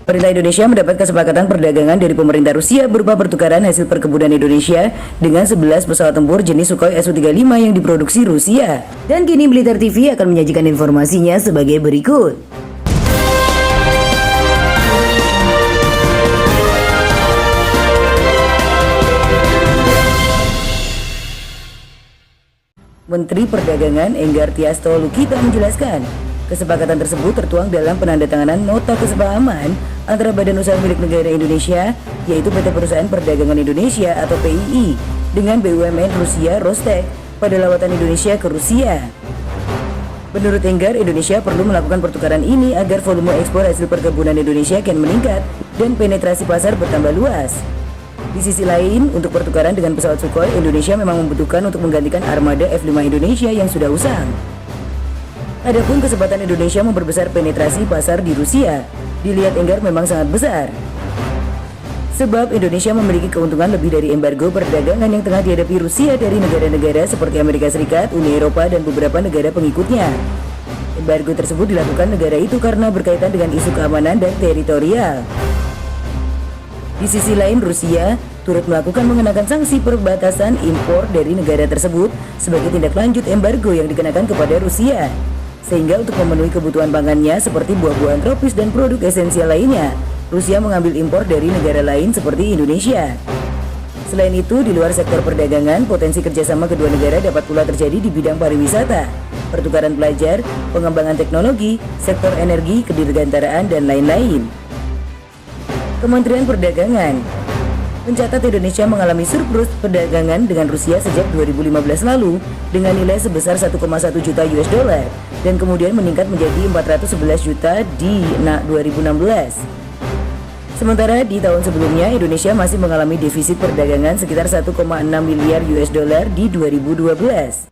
Pemerintah Indonesia mendapat kesepakatan perdagangan dari pemerintah Rusia berupa pertukaran hasil perkebunan Indonesia dengan 11 pesawat tempur jenis Sukhoi Su-35 yang diproduksi Rusia. Dan kini Blitar TV akan menyajikan informasinya sebagai berikut. Menteri Perdagangan Enggar Tias Tolukita menjelaskan, kesepakatan tersebut tertuang dalam penandatanganan nota kesepahaman antara Badan Usaha Milik Negara Indonesia, yaitu PT Perusahaan Perdagangan Indonesia atau PII, dengan BUMN Rusia Rostek pada lawatan Indonesia ke Rusia. Menurut Enggar, Indonesia perlu melakukan pertukaran ini agar volume ekspor hasil perkebunan Indonesia kian meningkat dan penetrasi pasar bertambah luas. Di sisi lain, untuk pertukaran dengan pesawat Sukhoi, Indonesia memang membutuhkan untuk menggantikan armada F-5 Indonesia yang sudah usang. Adapun kesempatan Indonesia memperbesar penetrasi pasar di Rusia, dilihat Enggar memang sangat besar. Sebab Indonesia memiliki keuntungan lebih dari embargo perdagangan yang tengah dihadapi Rusia dari negara-negara seperti Amerika Serikat, Uni Eropa, dan beberapa negara pengikutnya. Embargo tersebut dilakukan negara itu karena berkaitan dengan isu keamanan dan teritorial. Di sisi lain, Rusia turut melakukan mengenakan sanksi perbatasan impor dari negara tersebut sebagai tindak lanjut embargo yang dikenakan kepada Rusia. Sehingga untuk memenuhi kebutuhan pangannya seperti buah-buahan tropis dan produk esensial lainnya, Rusia mengambil impor dari negara lain seperti Indonesia. Selain itu, di luar sektor perdagangan, potensi kerjasama kedua negara dapat pula terjadi di bidang pariwisata, pertukaran pelajar, pengembangan teknologi, sektor energi, kedirgantaraan, dan lain-lain. Kementerian Perdagangan mencatat Indonesia mengalami surplus perdagangan dengan Rusia sejak 2015 lalu dengan nilai sebesar 1,1 juta US dollar dan kemudian meningkat menjadi 411 juta di 2016. Sementara di tahun sebelumnya Indonesia masih mengalami defisit perdagangan sekitar 1,6 miliar US dollar di 2012.